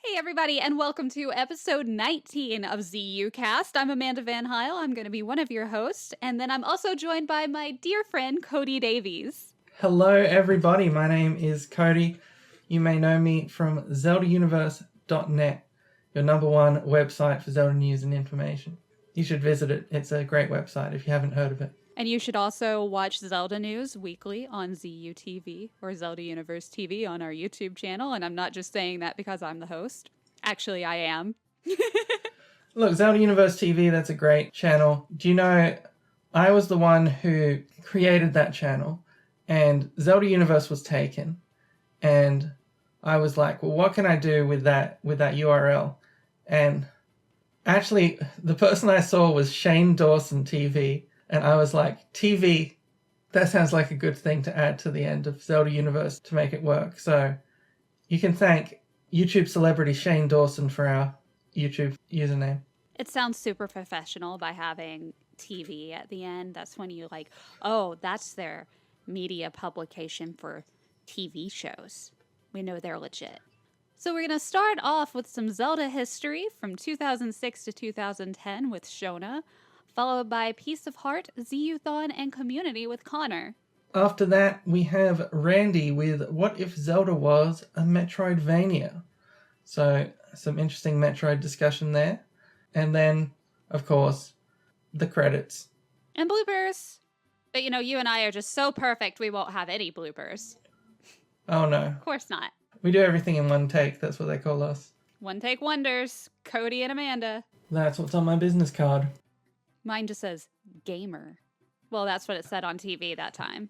Hey everybody, and welcome to episode 19 of ZUCast. I'm Amanda Van Heil. I'm going to be one of your hosts, and then I'm also joined by my dear friend Cody Davies. Hello everybody, my name is Cody. You may know me from ZeldaUniverse.net, your number one website for Zelda news and information. You should visit it. It's a great website if you haven't heard of it. And you should also watch Zelda News weekly on ZUTV or Zelda Universe TV on our YouTube channel. And I'm not just saying that because I'm the host. Actually, I am. Look, Zelda Universe TV, that's a great channel. Do you know, I was the one who created that channel, and Zelda Universe was taken. And I was like, well, what can I do with that URL? And actually, the person I saw was Shane Dawson TV. And I was like, TV, that sounds like a good thing to add to the end of Zelda Universe to make it work. So you can thank YouTube celebrity Shane Dawson for our YouTube username. It sounds super professional by having TV at the end. That's when you like, oh, that's their media publication for TV shows. We know they're legit. So we're going to start off with some Zelda history from 2006 to 2010 with Shona, followed by Piece of Heart, ZUthon, and Community with Connor. After that, we have Randy with What If Zelda Was a Metroidvania? So, some interesting Metroid discussion there. And then, of course, the credits. And bloopers. But you and I are just so perfect we won't have any bloopers. Oh no. Of course not. We do everything in one take, that's what they call us. One take wonders, Cody and Amanda. That's what's on my business card. Mine just says gamer. Well, that's what it said on TV that time.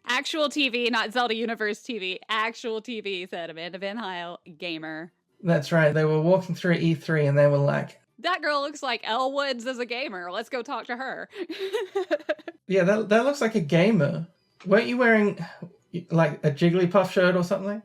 Actual TV, not Zelda Universe TV. Actual TV said Amanda Van Heil, gamer. That's right. They were walking through E3 and they were like, that girl looks like Elle Woods as a gamer. Let's go talk to her. yeah, that looks like a gamer. Weren't you wearing like a Jigglypuff shirt or something?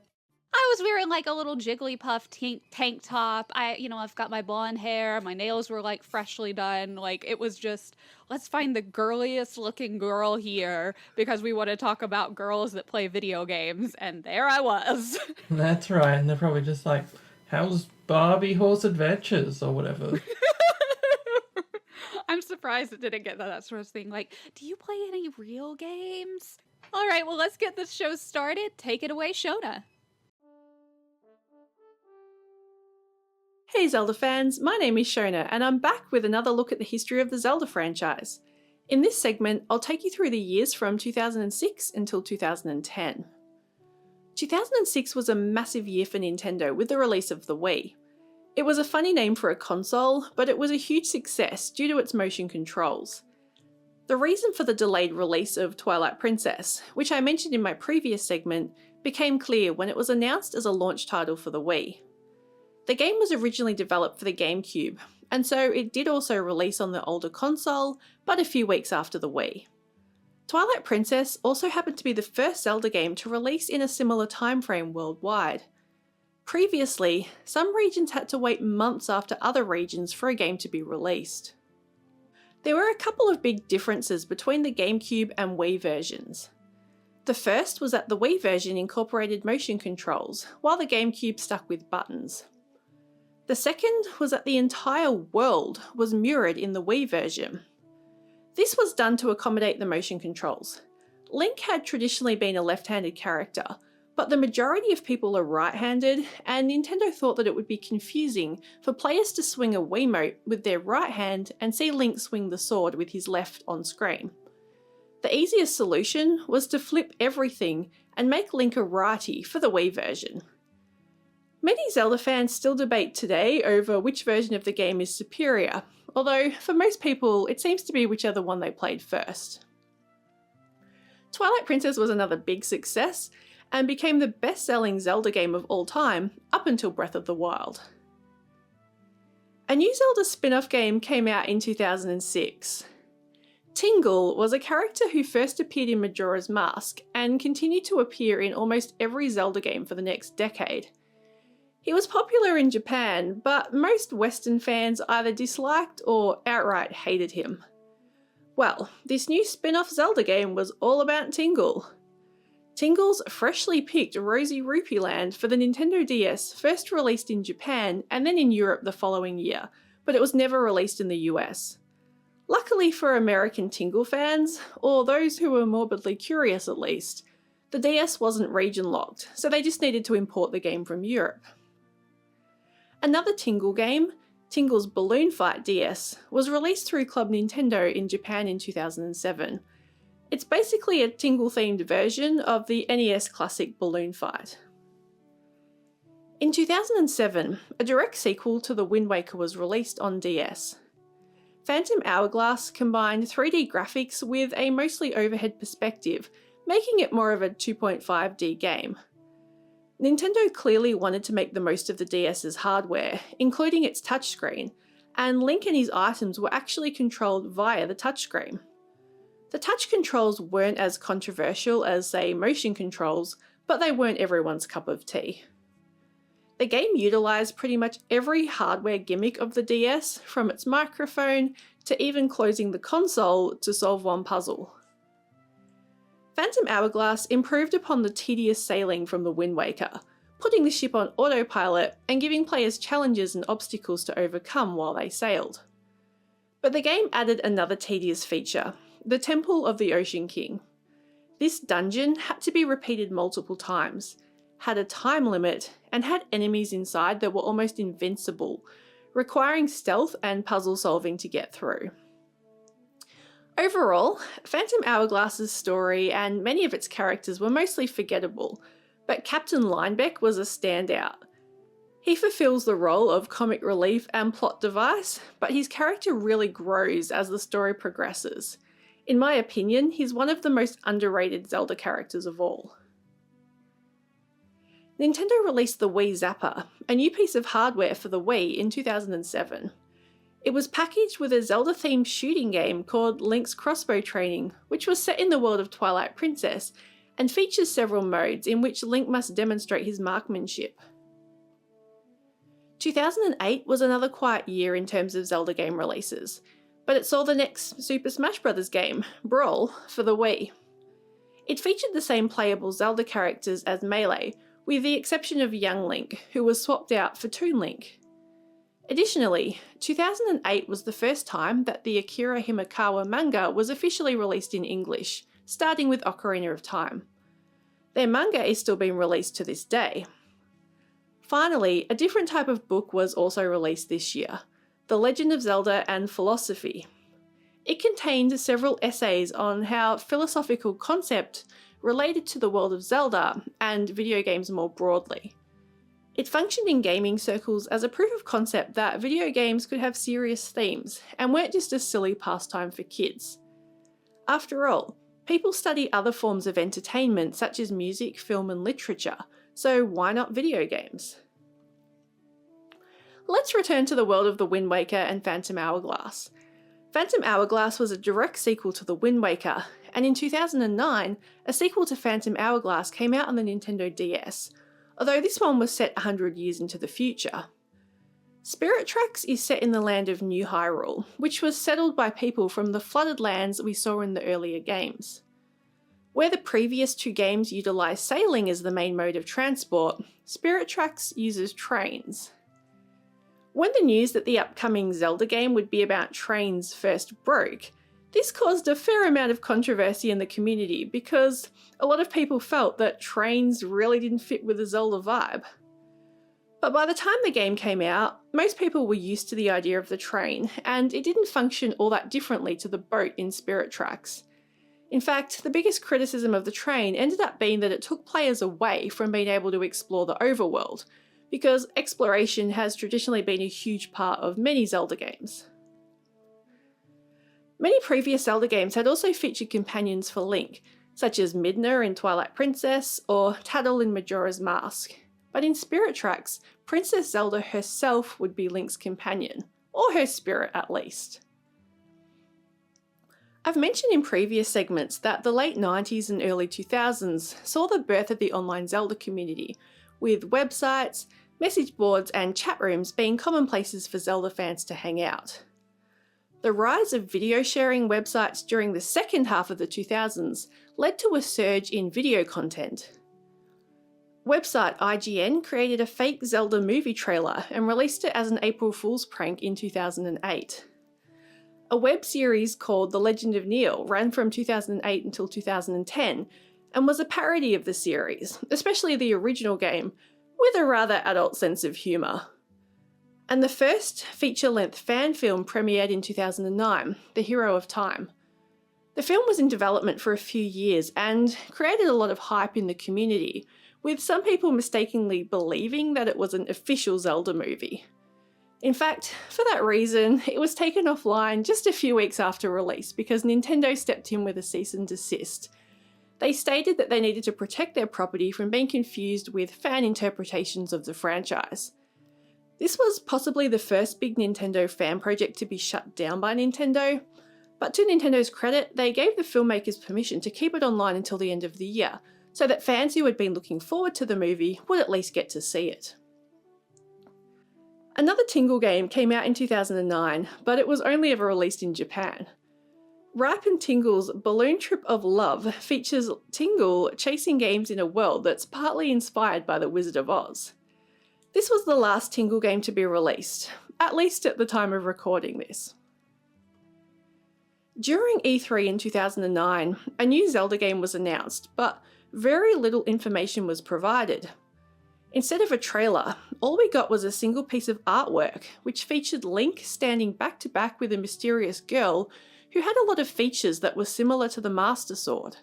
I was wearing like a little Jigglypuff tank top. I've got my blonde hair. My nails were like freshly done. Like it was just, let's find the girliest looking girl here because we want to talk about girls that play video games. And there I was. That's right. And they're probably just like, how's Barbie Horse Adventures or whatever? I'm surprised it didn't get that sort of thing. Like, do you play any real games? All right, well, let's get this show started. Take it away, Shona. Hey Zelda fans, my name is Shona and I'm back with another look at the history of the Zelda franchise. In this segment, I'll take you through the years from 2006 until 2010. 2006 was a massive year for Nintendo with the release of the Wii. It was a funny name for a console, but it was a huge success due to its motion controls. The reason for the delayed release of Twilight Princess, which I mentioned in my previous segment, became clear when it was announced as a launch title for the Wii. The game was originally developed for the GameCube, and so it did also release on the older console, but a few weeks after the Wii. Twilight Princess also happened to be the first Zelda game to release in a similar timeframe worldwide. Previously, some regions had to wait months after other regions for a game to be released. There were a couple of big differences between the GameCube and Wii versions. The first was that the Wii version incorporated motion controls, while the GameCube stuck with buttons. The second was that the entire world was mirrored in the Wii version. This was done to accommodate the motion controls. Link had traditionally been a left-handed character, but the majority of people are right-handed, and Nintendo thought that it would be confusing for players to swing a Wiimote with their right hand and see Link swing the sword with his left on screen. The easiest solution was to flip everything and make Link a righty for the Wii version. Many Zelda fans still debate today over which version of the game is superior, although for most people it seems to be whichever one they played first. Twilight Princess was another big success and became the best-selling Zelda game of all time up until Breath of the Wild. A new Zelda spin-off game came out in 2006. Tingle was a character who first appeared in Majora's Mask and continued to appear in almost every Zelda game for the next decade. He was popular in Japan, but most Western fans either disliked or outright hated him. Well, this new spin-off Zelda game was all about Tingle. Tingle's freshly picked Rosy Rupee Land for the Nintendo DS first released in Japan and then in Europe the following year, but it was never released in the US. Luckily for American Tingle fans, or those who were morbidly curious at least, the DS wasn't region locked, so they just needed to import the game from Europe. Another Tingle game, Tingle's Balloon Fight DS, was released through Club Nintendo in Japan in 2007. It's basically a Tingle-themed version of the NES classic Balloon Fight. In 2007, a direct sequel to The Wind Waker was released on DS. Phantom Hourglass combined 3D graphics with a mostly overhead perspective, making it more of a 2.5D game. Nintendo clearly wanted to make the most of the DS's hardware, including its touchscreen, and Link and his items were actually controlled via the touchscreen. The touch controls weren't as controversial as, say, motion controls, but they weren't everyone's cup of tea. The game utilised pretty much every hardware gimmick of the DS, from its microphone to even closing the console to solve one puzzle. Phantom Hourglass improved upon the tedious sailing from The Wind Waker, putting the ship on autopilot and giving players challenges and obstacles to overcome while they sailed. But the game added another tedious feature, the Temple of the Ocean King. This dungeon had to be repeated multiple times, had a time limit, and had enemies inside that were almost invincible, requiring stealth and puzzle solving to get through. Overall, Phantom Hourglass's story and many of its characters were mostly forgettable, but Captain Linebeck was a standout. He fulfills the role of comic relief and plot device, but his character really grows as the story progresses. In my opinion, he's one of the most underrated Zelda characters of all. Nintendo released the Wii Zapper, a new piece of hardware for the Wii, in 2007. It was packaged with a Zelda-themed shooting game called Link's Crossbow Training, which was set in the world of Twilight Princess, and features several modes in which Link must demonstrate his marksmanship. 2008 was another quiet year in terms of Zelda game releases, but it saw the next Super Smash Bros. Game, Brawl, for the Wii. It featured the same playable Zelda characters as Melee, with the exception of Young Link, who was swapped out for Toon Link. Additionally, 2008 was the first time that the Akira Himekawa manga was officially released in English, starting with Ocarina of Time. Their manga is still being released to this day. Finally, a different type of book was also released this year, The Legend of Zelda and Philosophy. It contained several essays on how philosophical concepts related to the world of Zelda and video games more broadly. It functioned in gaming circles as a proof of concept that video games could have serious themes and weren't just a silly pastime for kids. After all, people study other forms of entertainment such as music, film and literature, so why not video games? Let's return to the world of The Wind Waker and Phantom Hourglass. Phantom Hourglass was a direct sequel to The Wind Waker, and in 2009, a sequel to Phantom Hourglass came out on the Nintendo DS, although this one was set 100 years into the future. Spirit Tracks is set in the land of New Hyrule, which was settled by people from the flooded lands we saw in the earlier games. Where the previous two games utilised sailing as the main mode of transport, Spirit Tracks uses trains. When the news that the upcoming Zelda game would be about trains first broke, this caused a fair amount of controversy in the community because a lot of people felt that trains really didn't fit with the Zelda vibe. But by the time the game came out, most people were used to the idea of the train, and it didn't function all that differently to the boat in Spirit Tracks. In fact, the biggest criticism of the train ended up being that it took players away from being able to explore the overworld, because exploration has traditionally been a huge part of many Zelda games. Many previous Zelda games had also featured companions for Link, such as Midna in Twilight Princess or Tattle in Majora's Mask. But in Spirit Tracks, Princess Zelda herself would be Link's companion, or her spirit at least. I've mentioned in previous segments that the late 90s and early 2000s saw the birth of the online Zelda community, with The rise of video sharing websites during the second half of the 2000s led to a surge in video content. Website IGN created a fake Zelda movie trailer and released it as an April Fool's prank in 2008. A web series called The Legend of Neil ran from 2008 until 2010 and was a parody of the series, especially the original game, with a rather adult sense of humour. And the first feature-length fan film premiered in 2009, The Hero of Time. The film was in development for a few years and created a lot of hype in the community, with some people mistakenly believing that it was an official Zelda movie. In fact, for that reason, it was taken offline just a few weeks after release because Nintendo stepped in with a cease and desist. They stated that they needed to protect their property from being confused with fan interpretations of the franchise. This was possibly the first big Nintendo fan project to be shut down by Nintendo, but to Nintendo's credit, they gave the filmmakers permission to keep it online until the end of the year, so that fans who had been looking forward to the movie would at least get to see it. Another Tingle game came out in 2009, but it was only ever released in Japan. Ripe and Tingle's Balloon Trip of Love features Tingle chasing games in a world that's partly inspired by The Wizard of Oz. This was the last Tingle game to be released, at least at the time of recording this. During E3 in 2009, a new Zelda game was announced, but very little information was provided. Instead of a trailer, all we got was a single piece of artwork, which featured Link standing back to back with a mysterious girl who had a lot of features that were similar to the Master Sword.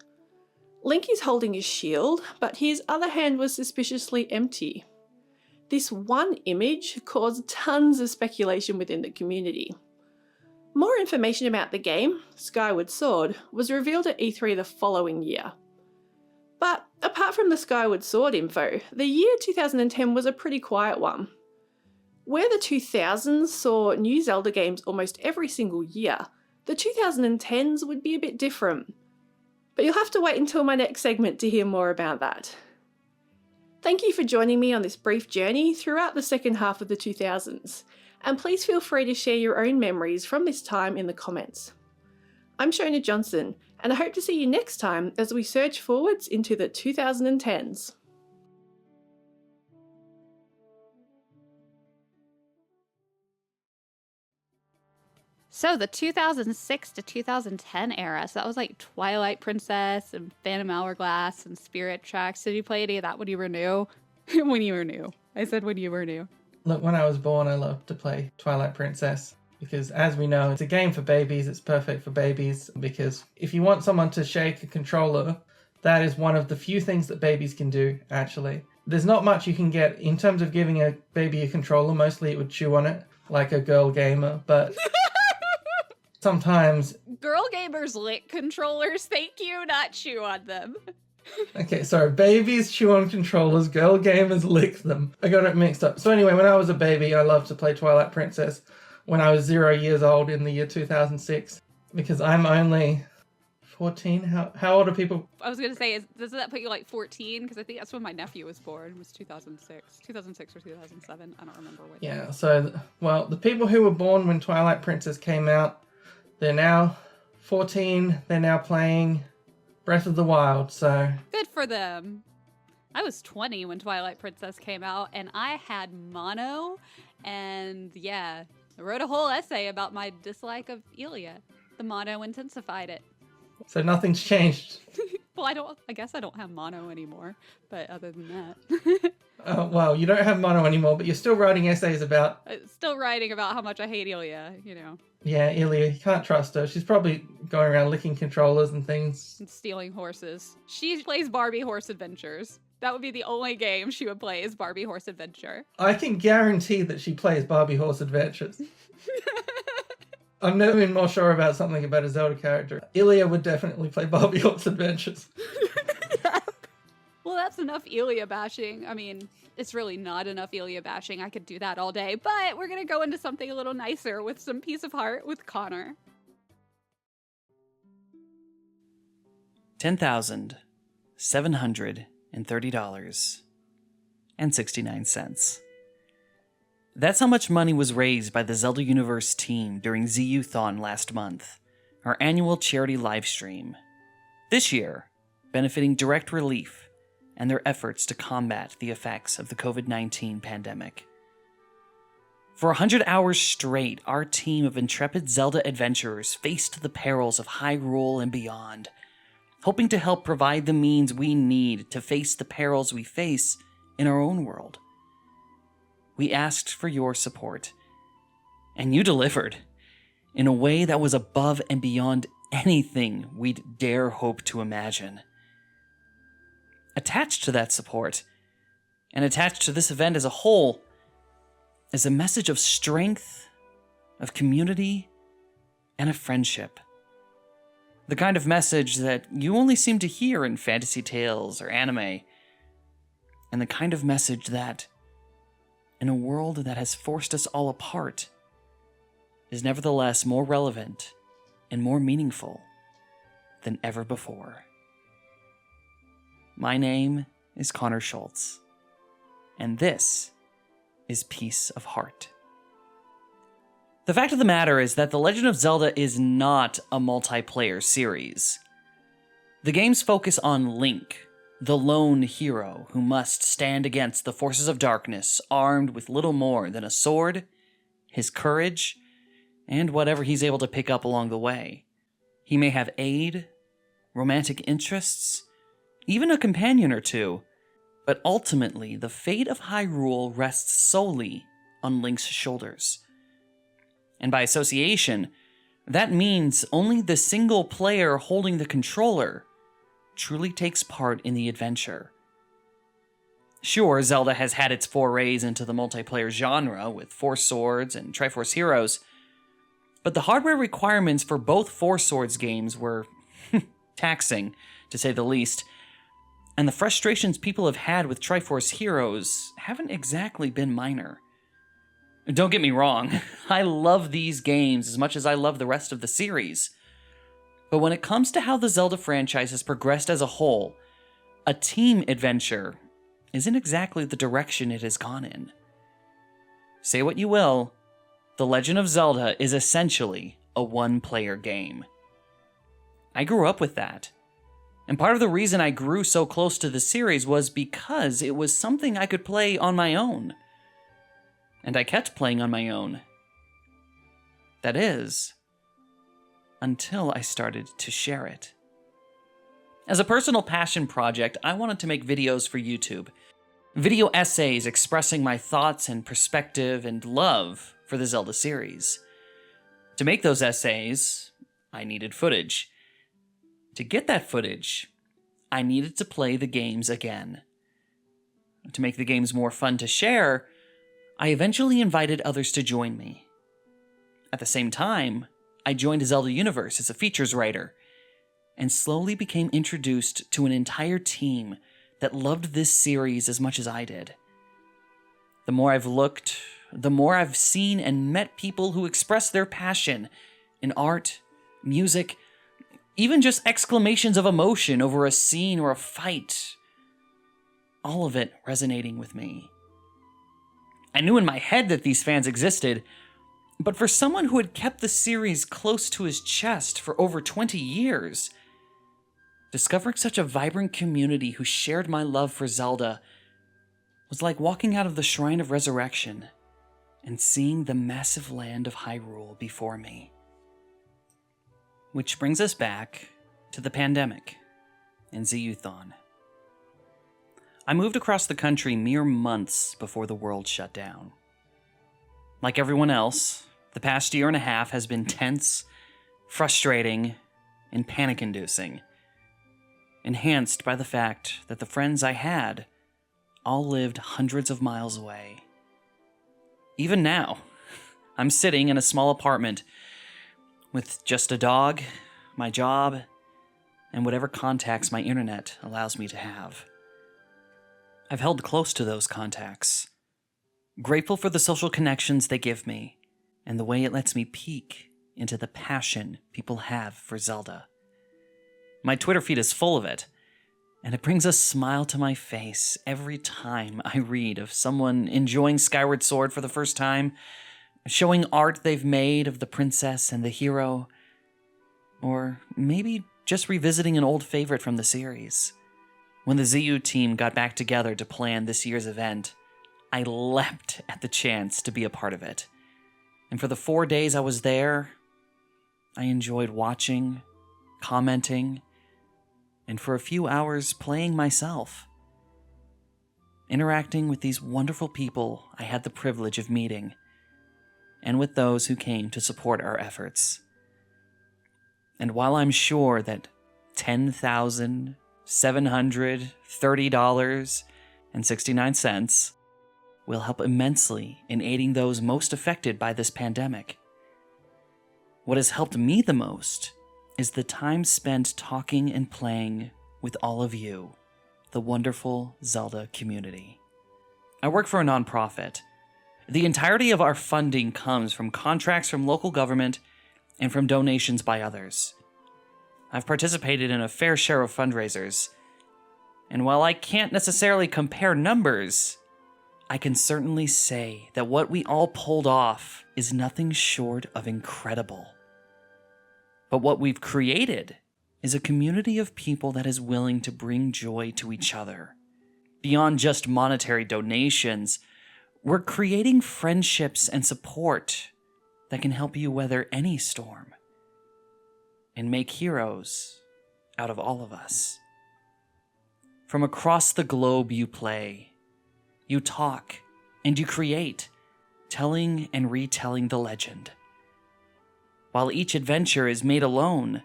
Link is holding a shield, but his other hand was suspiciously empty. This one image caused tons of speculation within the community. More information about the game, Skyward Sword, was revealed at E3 the following year. But apart from the Skyward Sword info, the year 2010 was a pretty quiet one. Where the 2000s saw new Zelda games almost every single year, the 2010s would be a bit different. But you'll have to wait until my next segment to hear more about that. Thank you for joining me on this brief journey throughout the second half of the 2000s, and please feel free to share your own memories from this time in the comments. I'm Shona Johnson, and I hope to see you next time as we surge forwards into the 2010s. So the 2006 to 2010 era, so that was like Twilight Princess and Phantom Hourglass and Spirit Tracks. Did you play any of that when you were new? When you were new. I said when you were new. Look, when I was born, I loved to play Twilight Princess because, as we know, it's a game for babies. It's perfect for babies because if you want someone to shake a controller, that is one of the few things that babies can do, actually. There's not much you can get in terms of giving a baby a controller. Mostly it would chew on it like a girl gamer, but sometimes... Girl gamers lick controllers, thank you, not chew on them. Okay, sorry, babies chew on controllers, girl gamers lick them. I got it mixed up. So anyway, when I was a baby, I loved to play Twilight Princess when I was 0 years old in the year 2006. Because I'm only 14? How old are people? I was going to say, does that put you like 14? Because I think that's when my nephew was born, was 2006. 2006 or 2007, I don't remember which. Yeah, so, well, the people who were born when Twilight Princess came out, they're now 14, they're now playing Breath of the Wild, so... Good for them. I was 20 when Twilight Princess came out, and I had mono, and yeah, I wrote a whole essay about my dislike of Ilia. The mono intensified it. So nothing's changed. Well, I guess I don't have mono anymore, but other than that. Well, you don't have mono anymore, but you're still writing essays about... Still writing about how much I hate Ilia, you know. Yeah, Ilia, you can't trust her. She's probably going around licking controllers and things. And stealing horses. She plays Barbie Horse Adventures. That would be the only game she would play is Barbie Horse Adventure. I can guarantee that she plays Barbie Horse Adventures. I've never been more sure about something about a Zelda character. Ilia would definitely play Barbie Horse Adventures. Well, that's enough Ilia bashing. I mean, it's really not enough Ilia bashing. I could do that all day, but we're going to go into something a little nicer with some peace of heart with Connor. $10,730.69. That's how much money was raised by the Zelda Universe team during ZUthon last month, our annual charity livestream. This year, benefiting Direct Relief and their efforts to combat the effects of the COVID-19 pandemic. For 100 hours straight, our team of intrepid Zelda adventurers faced the perils of Hyrule and beyond, hoping to help provide the means we need to face the perils we face in our own world. We asked for your support, and you delivered in a way that was above and beyond anything we'd dare hope to imagine. Attached to that support, and attached to this event as a whole, is a message of strength, of community, and of friendship. The kind of message that you only seem to hear in fantasy tales or anime, and the kind of message that, in a world that has forced us all apart, is nevertheless more relevant and more meaningful than ever before. My name is Connor Schultz, and this is Piece of Heart. The fact of the matter is that The Legend of Zelda is not a multiplayer series. The games focus on Link, the lone hero who must stand against the forces of darkness armed with little more than a sword, his courage, and whatever he's able to pick up along the way. He may have aid, romantic interests, even a companion or two, but ultimately the fate of Hyrule rests solely on Link's shoulders. And by association, that means only the single player holding the controller truly takes part in the adventure. Sure, Zelda has had its forays into the multiplayer genre with Four Swords and Triforce Heroes, but the hardware requirements for both Four Swords games were taxing, to say the least, and the frustrations people have had with Triforce Heroes haven't exactly been minor. Don't get me wrong, I love these games as much as I love the rest of the series. But when it comes to how the Zelda franchise has progressed as a whole, a team adventure isn't exactly the direction it has gone in. Say what you will, The Legend of Zelda is essentially a one-player game. I grew up with that. And part of the reason I grew so close to the series was because it was something I could play on my own. And I kept playing on my own. That is, until I started to share it. As a personal passion project, I wanted to make videos for YouTube. Video essays expressing my thoughts and perspective and love for the Zelda series. To make those essays, I needed footage. To get that footage, I needed to play the games again. To make the games more fun to share, I eventually invited others to join me. At the same time, I joined Zelda Universe as a features writer, and slowly became introduced to an entire team that loved this series as much as I did. The more I've looked, the more I've seen and met people who express their passion in art, music, even just exclamations of emotion over a scene or a fight. All of it resonating with me. I knew in my head that these fans existed, but for someone who had kept the series close to his chest for over 20 years, discovering such a vibrant community who shared my love for Zelda was like walking out of the Shrine of Resurrection and seeing the massive land of Hyrule before me. Which brings us back to the pandemic and ZUthon. I moved across the country mere months before the world shut down. Like everyone else, the past year and a half has been tense, frustrating, and panic-inducing, enhanced by the fact that the friends I had all lived hundreds of miles away. Even now, I'm sitting in a small apartment with just a dog, my job, and whatever contacts my internet allows me to have. I've held close to those contacts, grateful for the social connections they give me, and the way it lets me peek into the passion people have for Zelda. My Twitter feed is full of it, And it brings a smile to my face every time I read of someone enjoying Skyward Sword for the first time, showing art they've made of the princess and the hero, or maybe just revisiting an old favorite from the series. When the ZU team got back together to plan this year's event, I leapt at the chance to be a part of it. And for the 4 days I was there, I enjoyed watching, commenting, and for a few hours playing myself. Interacting with these wonderful people I had the privilege of meeting, and with those who came to support our efforts. And while I'm sure that $10,730.69 will help immensely in aiding those most affected by this pandemic, what has helped me the most is the time spent talking and playing with all of you, the wonderful Zelda community. I work for a nonprofit. The entirety of our funding comes from contracts from local government and from donations by others. I've participated in a fair share of fundraisers, and while I can't necessarily compare numbers, I can certainly say that what we all pulled off is nothing short of incredible. But what we've created is a community of people that is willing to bring joy to each other. Beyond just monetary donations, we're creating friendships and support that can help you weather any storm and make heroes out of all of us. From across the globe you play, you talk, and you create, telling and retelling the legend. While each adventure is made alone,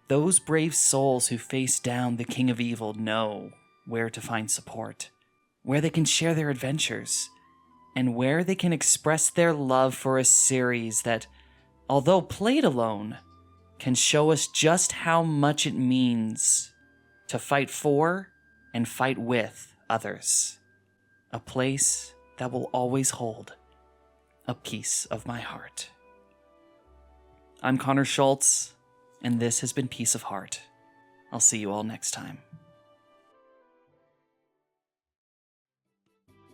those brave souls who face down the King of Evil know where to find support, where they can share their adventures, and where they can express their love for a series that, although played alone, can show us just how much it means to fight for and fight with others. A place that will always hold a piece of my heart. I'm Connor Schultz, and this has been Piece of Heart. I'll see you all next time.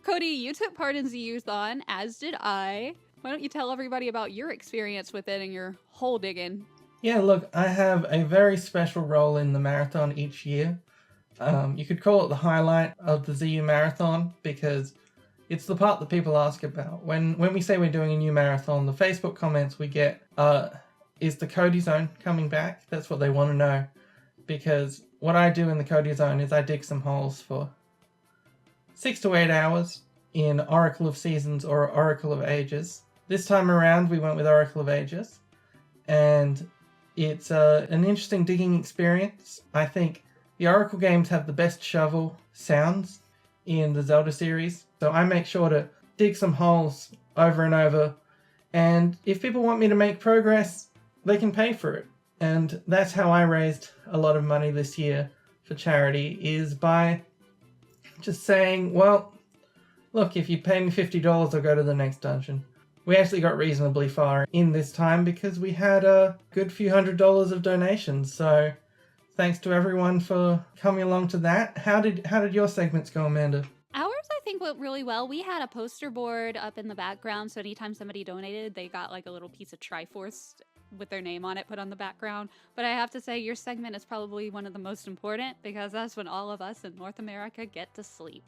Cody, you took part in ZUthon, as did I. Why don't you tell everybody about your experience with it and your hole digging? Yeah, look, I have a very special role in the marathon each year. You could call it the highlight of the ZU marathon because it's the part that people ask about. When we say we're doing a new marathon, the Facebook comments we get is the Cody Zone coming back? That's what they want to know. Because what I do in the Cody Zone is I dig some holes for 6 to 8 hours in Oracle of Seasons or Oracle of Ages. This time around we went with Oracle of Ages. And it's an interesting digging experience. I think the Oracle games have the best shovel sounds in the Zelda series. So I make sure to dig some holes over and over. And if people want me to make progress, they can pay for it. And that's how I raised a lot of money this year for charity, is by just saying, well, look, if you pay me $50, I'll go to the next dungeon. We actually got reasonably far in this time because we had a good few $100s of donations. So thanks to everyone for coming along to that. How did your segments go, Amanda? Ours, I think, went really well. We had a poster board up in the background, so anytime somebody donated, they got like a little piece of Triforce with their name on it put on the background. But I have to say, your segment is probably one of the most important because that's when all of us in North America get to sleep.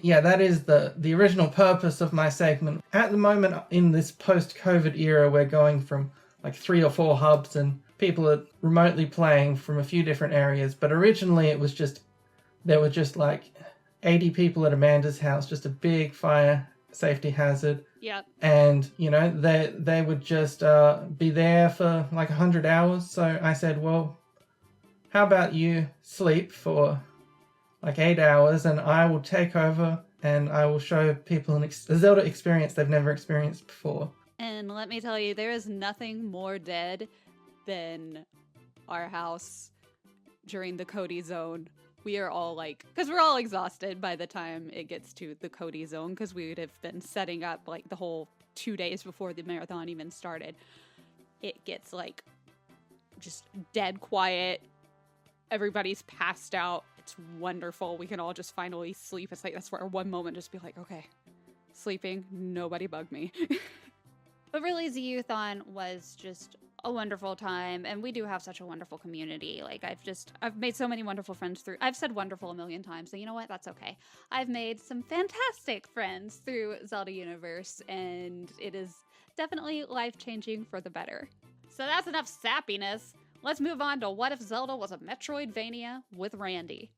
Yeah, that is the original purpose of my segment. At the moment, in this post-COVID era, we're going from like 3 or 4 hubs and people are remotely playing from a few different areas. But originally it was just, there were just like 80 people at Amanda's house, just a big fire safety hazard. Yep. And, you know, they would just be there for like 100 hours. So I said, well, how about you sleep for like 8 hours and I will take over and I will show people a Zelda experience they've never experienced before. And let me tell you, there is nothing more dead than our house during the Cody zone. We are all like, because we're all exhausted by the time it gets to the Cody zone, because we would have been setting up like the whole 2 days before the marathon even started. It gets like just dead quiet. everybody's passed out. It's wonderful. We can all just finally sleep. It's like, that's where one moment just be like, okay, sleeping, nobody bug me. But really, ZUthon was just a wonderful time, and we do have such a wonderful community. Like, I've made so many wonderful friends through, I've said wonderful a million times, so you know what, that's okay. I've made some fantastic friends through Zelda Universe, and it is definitely life-changing for the better. So that's enough sappiness. Let's move on to What If Zelda Was a Metroidvania with Randy.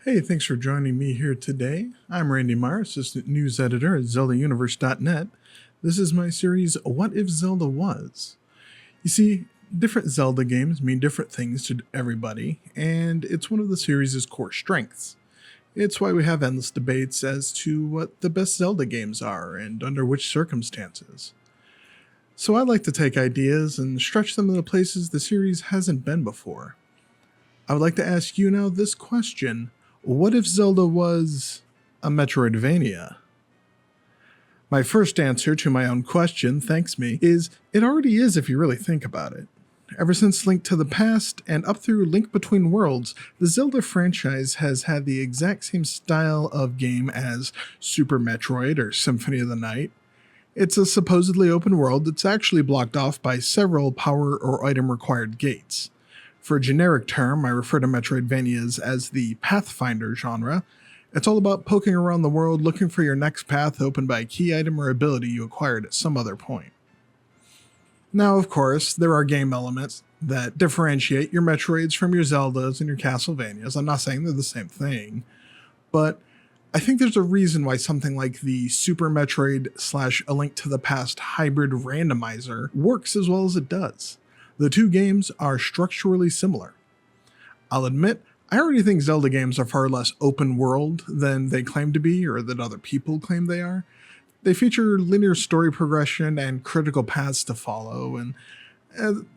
Hey, thanks for joining me here today. I'm Randy Meyer, Assistant News Editor at ZeldaUniverse.net. This is my series, What If Zelda Was? You see, different Zelda games mean different things to everybody, and it's one of the series' core strengths. It's why we have endless debates as to what the best Zelda games are and under which circumstances. So I like to take ideas and stretch them into places the series hasn't been before. I would like to ask you now this question. What if Zelda was a Metroidvania? My first answer to my own question, thanks me, is it already is if you really think about it. Ever since Link to the Past and up through Link Between Worlds, the Zelda franchise has had the exact same style of game as Super Metroid or Symphony of the Night. It's a supposedly open world that's actually blocked off by several power or item required gates. For a generic term, I refer to Metroidvanias as the Pathfinder genre. It's all about poking around the world looking for your next path opened by a key item or ability you acquired at some other point. Now, of course, there are game elements that differentiate your Metroids from your Zeldas and your Castlevanias. I'm not saying they're the same thing, but I think there's a reason why something like the Super Metroid / A Link to the Past hybrid randomizer works as well as it does. The two games are structurally similar. I'll admit, I already think Zelda games are far less open world than they claim to be or that other people claim they are. They feature linear story progression and critical paths to follow, and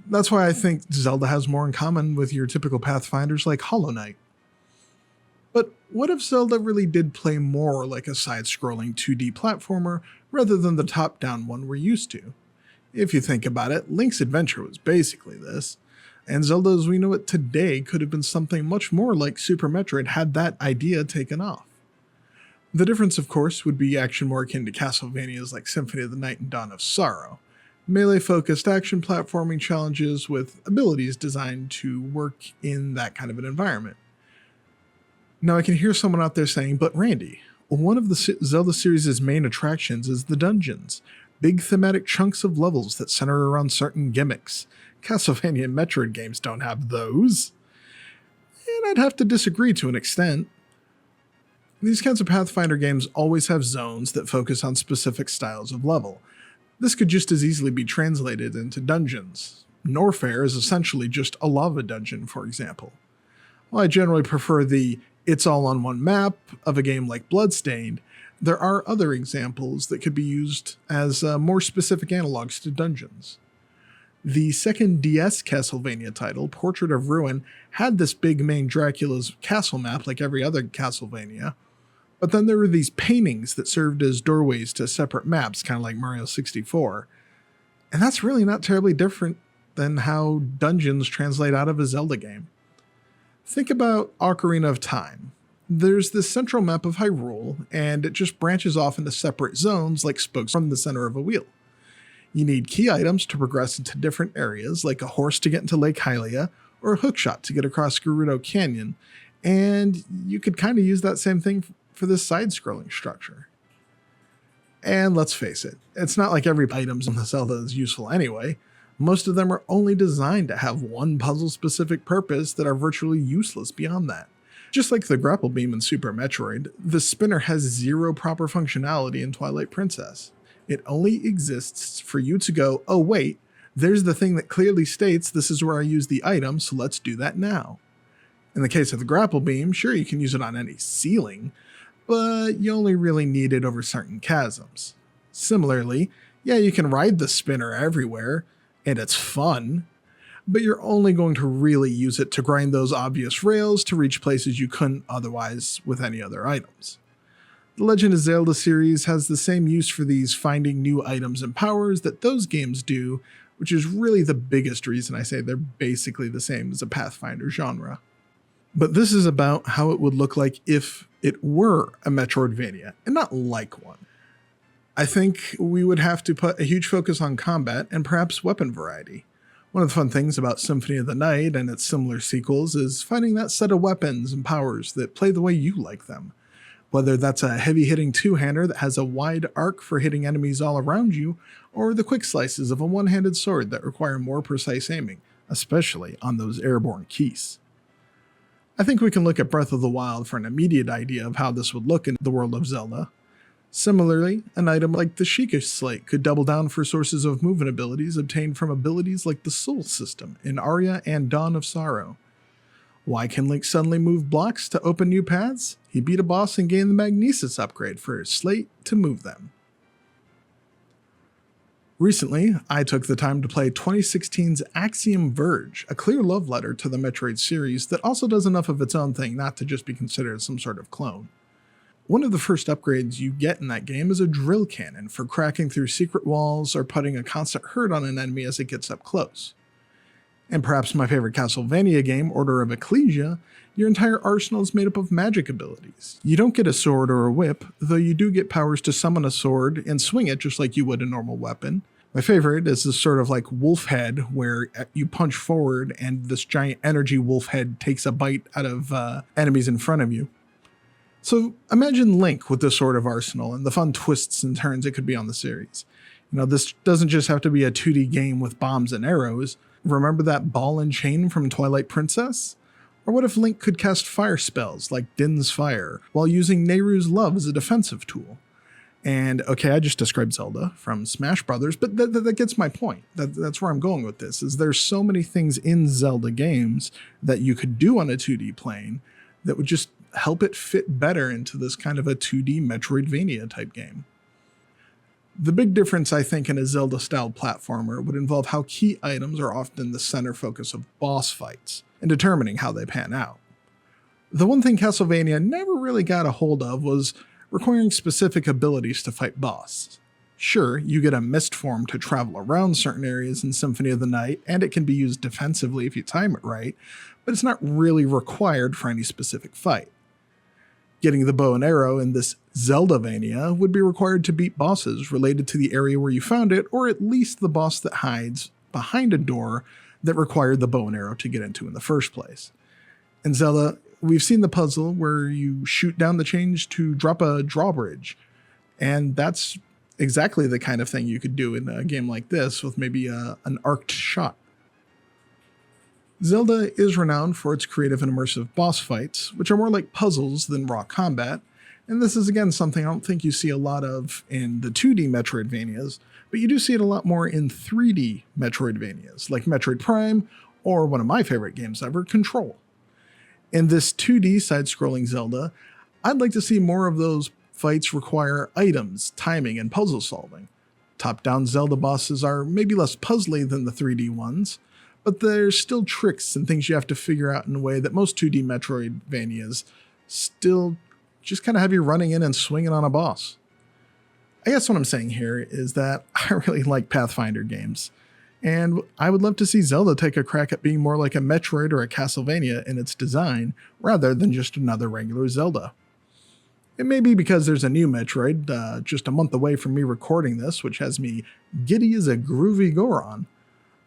that's why I think Zelda has more in common with your typical Pathfinders like Hollow Knight. But what if Zelda really did play more like a side-scrolling 2D platformer rather than the top-down one we're used to? If you think about it, Link's Adventure was basically this, and Zelda as we know it today could have been something much more like Super Metroid had that idea taken off. The difference, of course, would be action more akin to Castlevanias like Symphony of the Night and Dawn of Sorrow, melee-focused action platforming challenges with abilities designed to work in that kind of an environment. Now I can hear someone out there saying, but Randy, one of the Zelda series' main attractions is the dungeons. Big thematic chunks of levels that center around certain gimmicks. Castlevania and Metroid games don't have those. And I'd have to disagree to an extent. These kinds of Pathfinder games always have zones that focus on specific styles of level. This could just as easily be translated into dungeons. Norfair is essentially just a lava dungeon, for example. While I generally prefer the it's all on one map of a game like Bloodstained, there are other examples that could be used as more specific analogs to dungeons. The second DS Castlevania title, Portrait of Ruin, had this big main Dracula's castle map like every other Castlevania, but then there were these paintings that served as doorways to separate maps, kind of like Mario 64, and that's really not terribly different than how dungeons translate out of a Zelda game. Think about Ocarina of Time. There's this central map of Hyrule, and it just branches off into separate zones like spokes from the center of a wheel. You need key items to progress into different areas, like a horse to get into Lake Hylia, or a hookshot to get across Gerudo Canyon, and you could kind of use that same thing for this side-scrolling structure. And let's face it, it's not like every item in the Zelda is useful anyway. Most of them are only designed to have one puzzle-specific purpose that are virtually useless beyond that. Just like the grapple beam in Super Metroid, the spinner has zero proper functionality in Twilight Princess. It only exists for you to go, oh wait, there's the thing that clearly states this is where I use the item, so let's do that now. In the case of the grapple beam, sure you can use it on any ceiling, but you only really need it over certain chasms. Similarly, yeah, you can ride the spinner everywhere, and it's fun, but you're only going to really use it to grind those obvious rails to reach places you couldn't otherwise with any other items. The Legend of Zelda series has the same use for these finding new items and powers that those games do, which is really the biggest reason I say they're basically the same as a Pathfinder genre. But this is about how it would look like if it were a Metroidvania, and not like one. I think we would have to put a huge focus on combat and perhaps weapon variety. One of the fun things about Symphony of the Night and its similar sequels is finding that set of weapons and powers that play the way you like them. Whether that's a heavy-hitting two-hander that has a wide arc for hitting enemies all around you, or the quick slices of a one-handed sword that require more precise aiming, especially on those airborne keys. I think we can look at Breath of the Wild for an immediate idea of how this would look in the world of Zelda. Similarly, an item like the Sheikah Slate could double down for sources of movement abilities obtained from abilities like the Soul System in Arya and Dawn of Sorrow. Why can Link suddenly move blocks to open new paths? He beat a boss and gained the Magnesis upgrade for his slate to move them. Recently, I took the time to play 2016's Axiom Verge, a clear love letter to the Metroid series that also does enough of its own thing not to just be considered some sort of clone. One of the first upgrades you get in that game is a drill cannon for cracking through secret walls or putting a constant hurt on an enemy as it gets up close. And perhaps my favorite Castlevania game, Order of Ecclesia, your entire arsenal is made up of magic abilities. You don't get a sword or a whip, though you do get powers to summon a sword and swing it just like you would a normal weapon. My favorite is this sort of like wolf head where you punch forward and this giant energy wolf head takes a bite out of enemies in front of you. So imagine Link with this sort of arsenal and the fun twists and turns it could be on the series. This doesn't just have to be a 2D game with bombs and arrows. Remember that ball and chain from Twilight Princess? Or what if Link could cast fire spells like Din's Fire while using Nehru's Love as a defensive tool? And okay, I just described Zelda from Smash Brothers, but that gets my point. That's where I'm going with this, is there's so many things in Zelda games that you could do on a 2D plane that would just help it fit better into this kind of a 2D Metroidvania type game. The big difference, I think, in a Zelda-style platformer would involve how key items are often the center focus of boss fights, and determining how they pan out. The one thing Castlevania never really got a hold of was requiring specific abilities to fight boss. Sure, you get a mist form to travel around certain areas in Symphony of the Night, and it can be used defensively if you time it right, but it's not really required for any specific fight. Getting the bow and arrow in this Zeldavania would be required to beat bosses related to the area where you found it, or at least the boss that hides behind a door that required the bow and arrow to get into in the first place. In Zelda, we've seen the puzzle where you shoot down the chains to drop a drawbridge, and that's exactly the kind of thing you could do in a game like this with maybe an arced shot. Zelda is renowned for its creative and immersive boss fights, which are more like puzzles than raw combat, and this is again something I don't think you see a lot of in the 2D Metroidvanias, but you do see it a lot more in 3D Metroidvanias, like Metroid Prime, or one of my favorite games ever, Control. In this 2D side-scrolling Zelda, I'd like to see more of those fights require items, timing, and puzzle solving. Top-down Zelda bosses are maybe less puzzly than the 3D ones, but there's still tricks and things you have to figure out in a way that most 2D Metroidvanias still just kind of have you running in and swinging on a boss. I guess what I'm saying here is that I really like Pathfinder games, and I would love to see Zelda take a crack at being more like a Metroid or a Castlevania in its design, rather than just another regular Zelda. It may be because there's a new Metroid just a month away from me recording this, which has me giddy as a groovy Goron,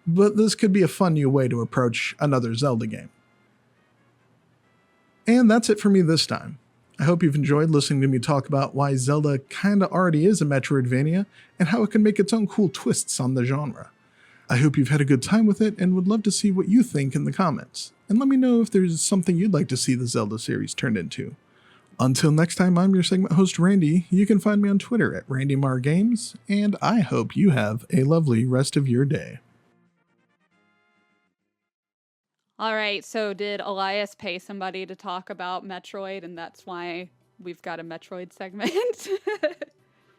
but this could be a fun new way to approach another Zelda game. And that's it for me this time. I hope you've enjoyed listening to me talk about why Zelda kinda already is a Metroidvania, and how it can make its own cool twists on the genre. I hope you've had a good time with it, and would love to see what you think in the comments, and let me know if there's something you'd like to see the Zelda series turned into. Until next time, I'm your segment host Randy. You can find me on Twitter at RandyMarGames, and I hope you have a lovely rest of your day. All right, so did Elias pay somebody to talk about Metroid, and that's why we've got a Metroid segment?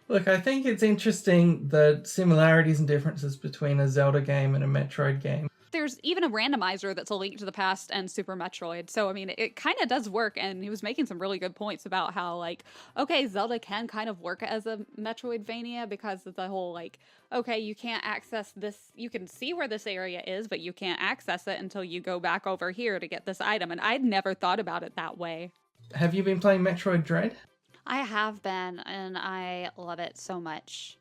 Look, I think it's interesting the similarities and differences between a Zelda game and a Metroid game. There's even a randomizer that's a Link to the Past and Super Metroid. So, I mean, it kind of does work. And he was making some really good points about how, like, okay, Zelda can kind of work as a Metroidvania because of the whole, like, okay, you can't access this. You can see where this area is, but you can't access it until you go back over here to get this item. And I'd never thought about it that way. Have you been playing Metroid Dread? I have been, and I love it so much.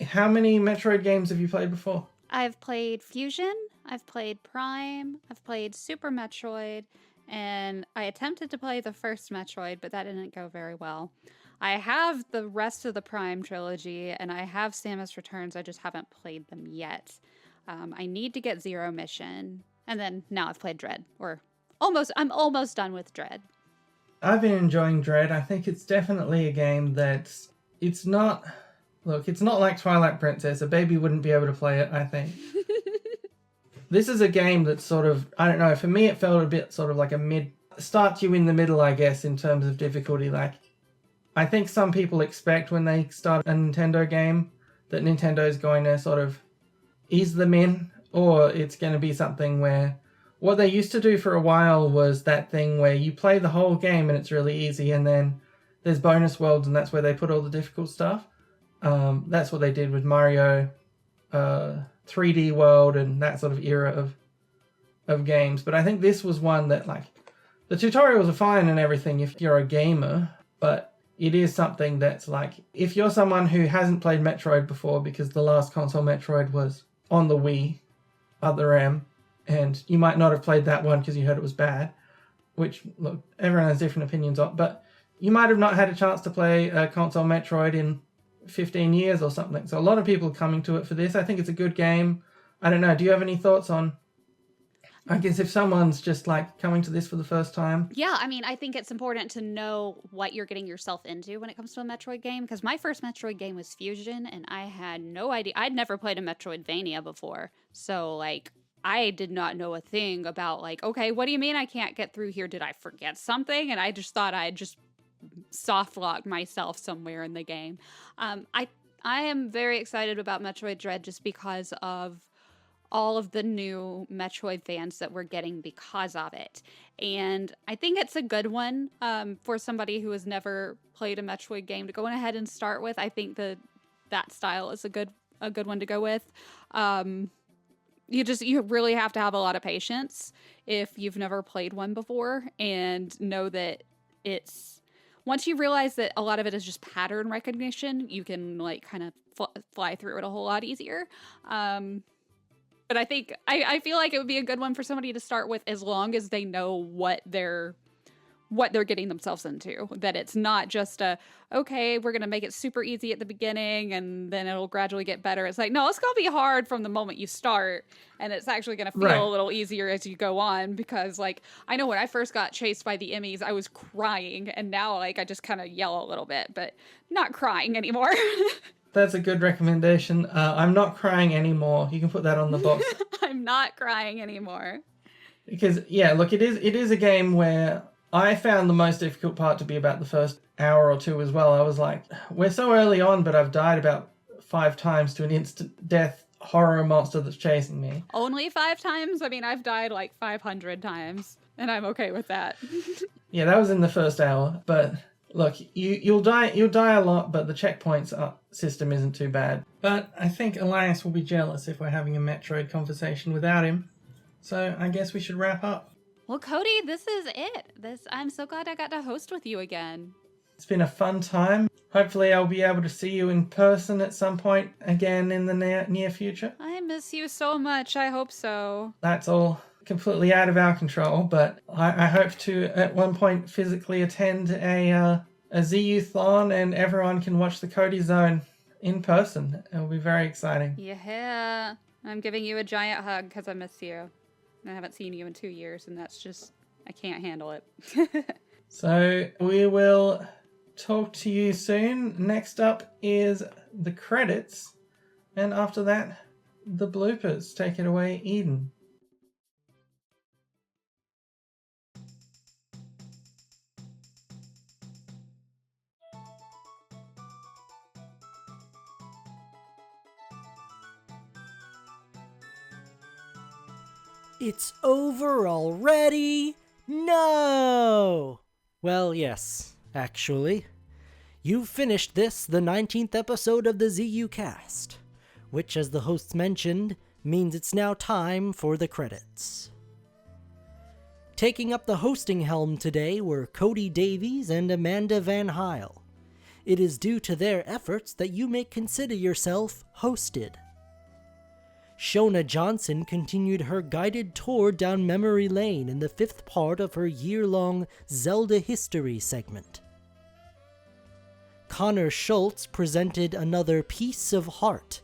How many Metroid games have you played before? I've played Fusion, I've played Prime, I've played Super Metroid, and I attempted to play the first Metroid, but that didn't go very well. I have the rest of the Prime trilogy, and I have Samus Returns, I just haven't played them yet. I need to get Zero Mission, and then now I've played Dread, I'm almost done with Dread. I've been enjoying Dread. I think it's definitely a game that's... It's not like Twilight Princess. A baby wouldn't be able to play it, I think. This is a game that's sort of, I don't know, for me it felt a bit sort of like start you in the middle, I guess, in terms of difficulty. Like, I think some people expect when they start a Nintendo game that Nintendo's going to sort of ease them in, or it's going to be something where what they used to do for a while was that thing where you play the whole game and it's really easy, and then there's bonus worlds and that's where they put all the difficult stuff. That's what they did with Mario 3D World and that sort of era of games. But I think this was one that, like, the tutorials are fine and everything if you're a gamer, but it is something that's like, if you're someone who hasn't played Metroid before, because the last console Metroid was on the Wii, Other M, and you might not have played that one because you heard it was bad, which, look, everyone has different opinions on, but you might have not had a chance to play a console Metroid in 15 years or something. So a lot of people are coming to it for this. I think it's a good game. I don't know. Do you have any thoughts on, I guess, if someone's just like coming to this for the first time? Yeah, I mean, I think it's important to know what you're getting yourself into when it comes to a Metroid game, because my first Metroid game was Fusion, and I had no idea. I'd never played a Metroidvania before. So, like, I did not know a thing about, like, okay, what do you mean I can't get through here? Did I forget something? And I just thought I'd just soft locked myself somewhere in the game. I am very excited about Metroid Dread just because of all of the new Metroid fans that we're getting because of it. And I think it's a good one for somebody who has never played a Metroid game to go ahead and start with. I think that style is a good one to go with. You really have to have a lot of patience if you've never played one before, and know that once you realize that a lot of it is just pattern recognition, you can, like, kind of fly through it a whole lot easier. But I feel like it would be a good one for somebody to start with, as long as they know what they're getting themselves into. That it's not just okay, we're going to make it super easy at the beginning and then it'll gradually get better. It's like, no, it's going to be hard from the moment you start, and it's actually going to feel a little easier as you go on, because, like, I know when I first got chased by the Emmys, I was crying, and now, like, I just kind of yell a little bit, but not crying anymore. That's a good recommendation. I'm not crying anymore. You can put that on the box. I'm not crying anymore. Because, yeah, look, it is a game where I found the most difficult part to be about the first hour or two as well. I was like, we're so early on, but I've died about 5 times to an instant death horror monster that's chasing me. Only 5 times? I mean, I've died like 500 times, and I'm okay with that. Yeah, that was in the first hour, but look, you'll die a lot, but the checkpoints system isn't too bad. But I think Elias will be jealous if we're having a Metroid conversation without him. So I guess we should wrap up. Well, Cody, this is it. I'm so glad I got to host with you again. It's been a fun time. Hopefully I'll be able to see you in person at some point again in the near future. I miss you so much. I hope so. That's all completely out of our control, but I hope to at one point physically attend a ZUthon and everyone can watch the Cody Zone in person. It'll be very exciting. Yeah. I'm giving you a giant hug because I miss you. I haven't seen you in 2 years, and that's just, I can't handle it. So we will talk to you soon. Next up is the credits, and after that, the bloopers. Take it away, Eden. It's over already? No! Well, yes, actually. You've finished this, the 19th episode of the ZUCast, which, as the hosts mentioned, means it's now time for the credits. Taking up the hosting helm today were Cody Davies and Amanda Van Heil. It is due to their efforts that you may consider yourself hosted. Shona Johnson continued her guided tour down memory lane in the 5th part of her year-long Zelda History segment. Connor Schultz presented another piece of heart,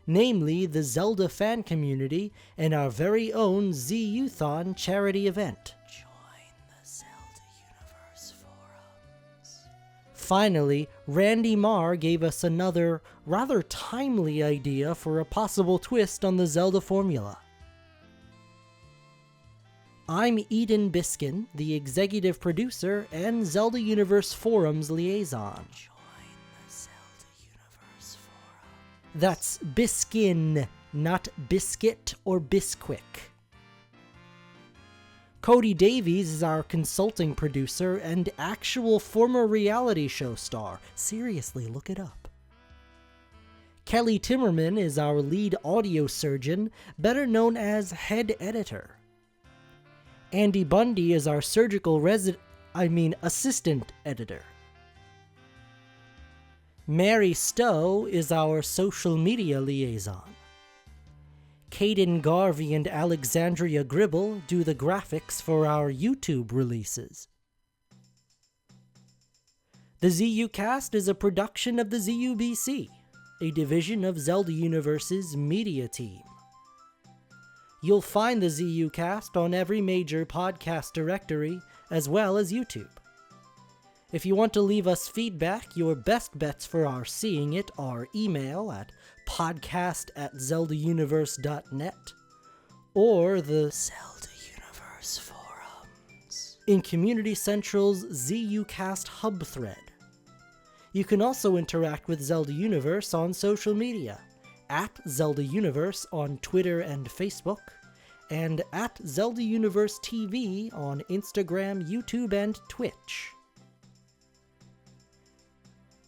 namely the Zelda fan community and our very own ZUthon charity event. Join the Zelda Universe forums. Finally, Randy Marr gave us another rather timely idea for a possible twist on the Zelda formula. I'm Eden Biskin, the executive producer and Zelda Universe forums liaison. That's Biskin, not Biscuit or Bisquick. Cody Davies is our consulting producer and actual former reality show star. Seriously, look it up. Kelly Timmerman is our lead audio surgeon, better known as head editor. Andy Bundy is our assistant editor. Mary Stowe is our social media liaison. Caden Garvey and Alexandria Gribble do the graphics for our YouTube releases. The ZUcast is a production of the ZUBC, a division of Zelda Universe's media team. You'll find the ZUcast on every major podcast directory, as well as YouTube. If you want to leave us feedback, your best bets for our seeing it are email at podcast@zeldauniverse.net or the Zelda Universe forums in Community Central's ZUcast hub thread. You can also interact with Zelda Universe on social media, at Zelda Universe on Twitter and Facebook, and at Zelda Universe TV on Instagram, YouTube, and Twitch.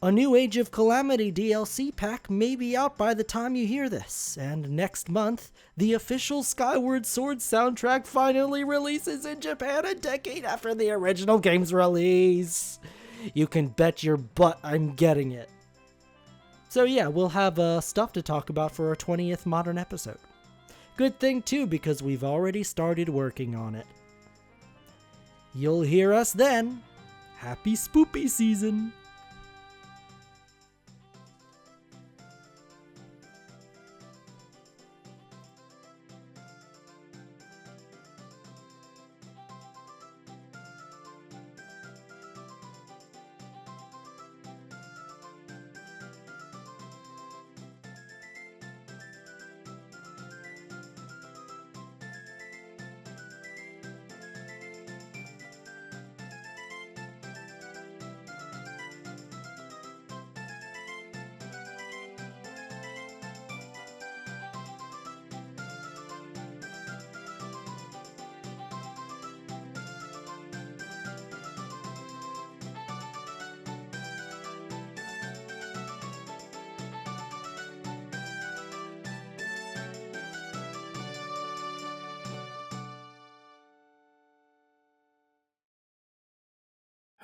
A new Age of Calamity DLC pack may be out by the time you hear this, and next month, the official Skyward Sword soundtrack finally releases in Japan a decade after the original game's release. You can bet your butt I'm getting it. So yeah, we'll have stuff to talk about for our 20th Modern episode. Good thing too, because we've already started working on it. You'll hear us then. Happy spoopy season!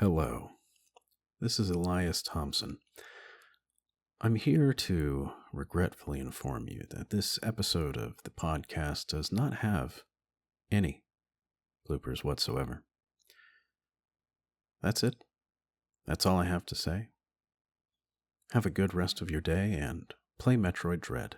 Hello, this is Elias Thompson. I'm here to regretfully inform you that this episode of the podcast does not have any bloopers whatsoever. That's it. That's all I have to say. Have a good rest of your day and play Metroid Dread.